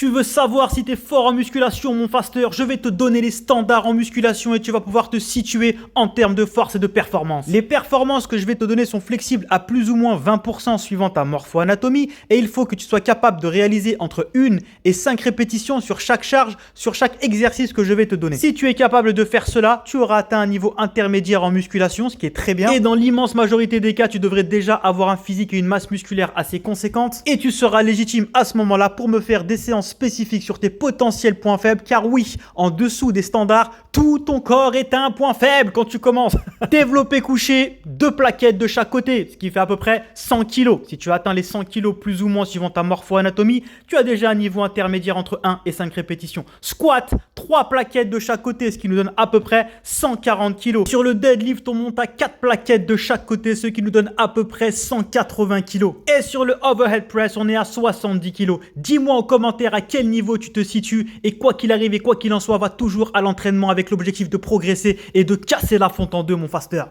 Tu veux savoir si tu es fort en musculation, mon faster? Je vais te donner les standards en musculation et tu vas pouvoir te situer en termes de force et de performance. Les performances que je vais te donner sont flexibles à plus ou moins 20% suivant ta morpho-anatomie et il faut que tu sois capable de réaliser entre 1 et 5 répétitions sur chaque charge, sur chaque exercice que je vais te donner. Si tu es capable de faire cela, tu auras atteint un niveau intermédiaire en musculation, ce qui est très bien. Et dans l'immense majorité des cas, tu devrais déjà avoir un physique et une masse musculaire assez conséquente et tu seras légitime à ce moment-là pour me faire des séances spécifiques sur tes potentiels points faibles, car oui, en dessous des standards, tout ton corps est un point faible quand tu commences. Développé couché, 2 plaquettes de chaque côté, ce qui fait à peu près 100 kg. Si tu atteins les 100 kg plus ou moins suivant ta morpho-anatomie, tu as déjà un niveau intermédiaire entre 1 et 5 répétitions. Squat, 3 plaquettes de chaque côté, ce qui nous donne à peu près 140 kg. Sur le deadlift, on monte à 4 plaquettes de chaque côté, ce qui nous donne à peu près 180 kg. Et sur le overhead press, on est à 70 kg. Dis-moi en commentaire à quel niveau tu te situes et quoi qu'il arrive et quoi qu'il en soit, va toujours à l'entraînement avec l'objectif de progresser et de casser la fonte en deux, mon faster.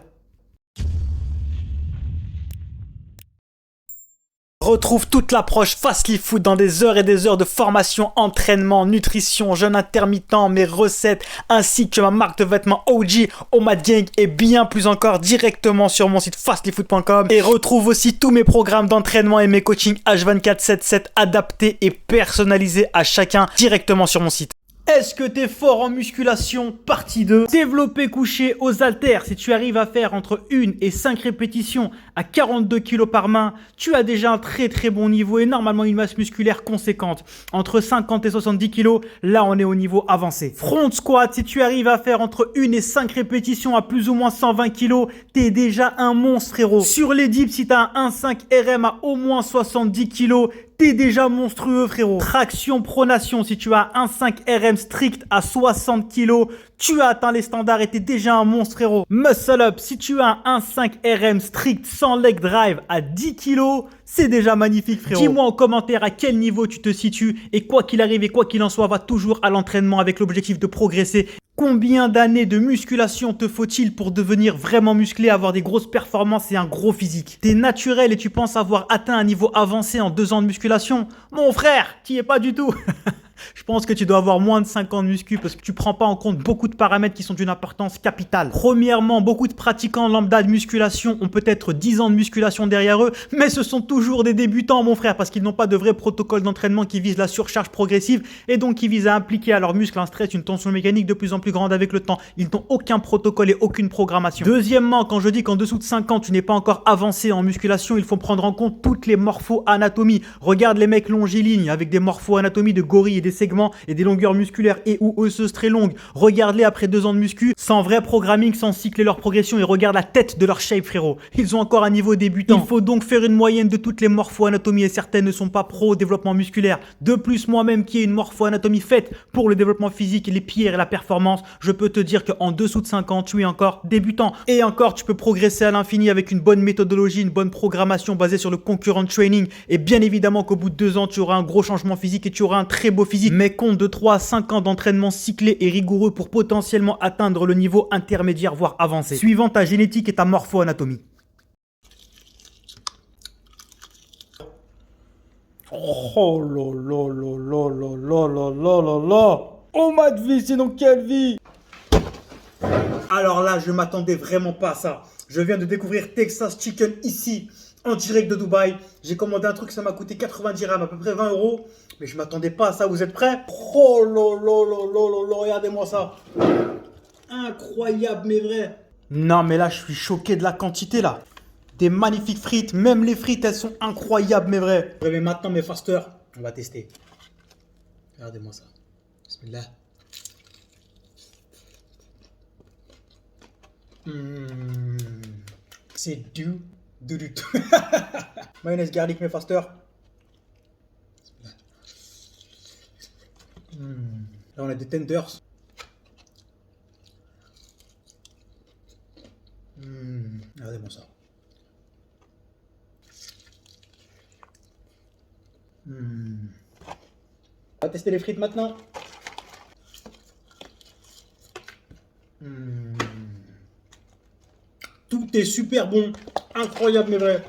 Retrouve toute l'approche Fastly Food dans des heures et des heures de formation, entraînement, nutrition, jeûne intermittent, mes recettes, ainsi que ma marque de vêtements OG, Omad Gang et bien plus encore directement sur mon site fastlyfood.com. Et retrouve aussi tous mes programmes d'entraînement et mes coachings H24/7/7 adaptés et personnalisés à chacun directement sur mon site. Est-ce que t'es fort en musculation? Partie 2. Développé couché aux haltères. Si tu arrives à faire entre 1 et 5 répétitions à 42 kg par main, tu as déjà un très bon niveau et normalement une masse musculaire conséquente. Entre 50 et 70 kg, là on est au niveau avancé. Front squat, si tu arrives à faire entre 1 et 5 répétitions à plus ou moins 120 kg, t'es déjà un monstre, frérot. Sur les dips, si t'as un 1,5 RM à au moins 70 kg, t'es déjà monstrueux, frérot. Traction pronation, si tu as un 5 RM strict à 60 kg, tu as atteint les standards et t'es déjà un monstre, frérot. Muscle up, si tu as un 1,5 RM strict sans leg drive à 10 kg, c'est déjà magnifique, frérot. Dis-moi en commentaire à quel niveau tu te situes et quoi qu'il arrive et quoi qu'il en soit, va toujours à l'entraînement avec l'objectif de progresser. Combien d'années de musculation te faut-il pour devenir vraiment musclé, avoir des grosses performances et un gros physique? T'es naturel et tu penses avoir atteint un niveau avancé en 2 ans de musculation? Mon frère, t'y es pas du tout. Je pense que tu dois avoir moins de 5 ans de muscu parce que tu prends pas en compte beaucoup de paramètres qui sont d'une importance capitale. Premièrement, beaucoup de pratiquants lambda de musculation ont peut-être 10 ans de musculation derrière eux, mais ce sont toujours des débutants, mon frère, parce qu'ils n'ont pas de vrai protocole d'entraînement qui vise la surcharge progressive et donc qui vise à impliquer à leurs muscles un stress, une tension mécanique de plus en plus grande avec le temps. Ils n'ont aucun protocole et aucune programmation. Deuxièmement, quand je dis qu'en dessous de 5 ans, tu n'es pas encore avancé en musculation, il faut prendre en compte toutes les morpho-anatomies. Regarde les mecs longilignes avec des morpho-anatomies de gorilles et des segments et des longueurs musculaires et ou osseuses très longues. Regarde-les après 2 ans de muscu, sans vrai programming, sans cycler leur progression et regarde la tête de leur shape, frérot. Ils ont encore un niveau débutant. Il faut donc faire une moyenne de toutes les morpho-anatomies et certaines ne sont pas pro au développement musculaire. De plus, moi-même qui ai une morpho-anatomie faite pour le développement physique, les pierres et la performance, je peux te dire qu'en dessous de 5 ans, tu es encore débutant. Et encore, tu peux progresser à l'infini avec une bonne méthodologie, une bonne programmation basée sur le concurrent training. Et bien évidemment qu'au bout de 2 ans, tu auras un gros changement physique et tu auras un très beau physique. Mais compte de 3 à 5 ans d'entraînement cyclé et rigoureux pour potentiellement atteindre le niveau intermédiaire voire avancé, suivant ta génétique et ta morpho-anatomie. Oh là là là là là là là là là. Oh ma vie, c'est dans quelle vie? Alors là, je m'attendais vraiment pas à ça. Je viens de découvrir Texas Chicken ici, en direct de Dubaï. J'ai commandé un truc, ça m'a coûté 90 dirhams, à peu près 20 €. Mais je m'attendais pas à ça, vous êtes prêts? Oh là là là là là là, regardez-moi ça. Incroyable, mais vrai. Non, mais là, je suis choqué de la quantité, là. Des magnifiques frites, même les frites, elles sont incroyables, mais vraies. Ouais, mais maintenant, mes fasters, on va tester. Regardez-moi ça. Bismillah. C'est du tout. Mayonnaise garlic, mes fasters. Là, on a des tenders. Regardez-moi ça. On va tester les frites maintenant. Tout est super bon. Incroyable, mais vrai.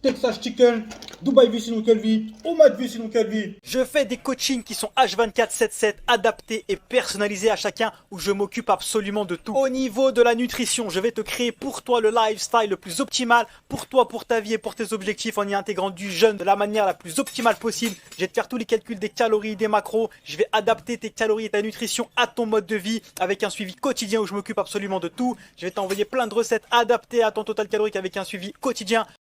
Texas Chicken, Dubaï vie sinon quelle vie, Omad vie sinon quelle vie. Je fais des coachings qui sont H24/7/7, adaptés et personnalisés à chacun, où je m'occupe absolument de tout. Au niveau de la nutrition, je vais te créer pour toi le lifestyle le plus optimal, pour toi, pour ta vie et pour tes objectifs, en y intégrant du jeûne de la manière la plus optimale possible. Je vais te faire tous les calculs des calories, des macros, je vais adapter tes calories et ta nutrition à ton mode de vie, avec un suivi quotidien où je m'occupe absolument de tout. Je vais t'envoyer plein de recettes adaptées à ton total calorique avec un suivi quotidien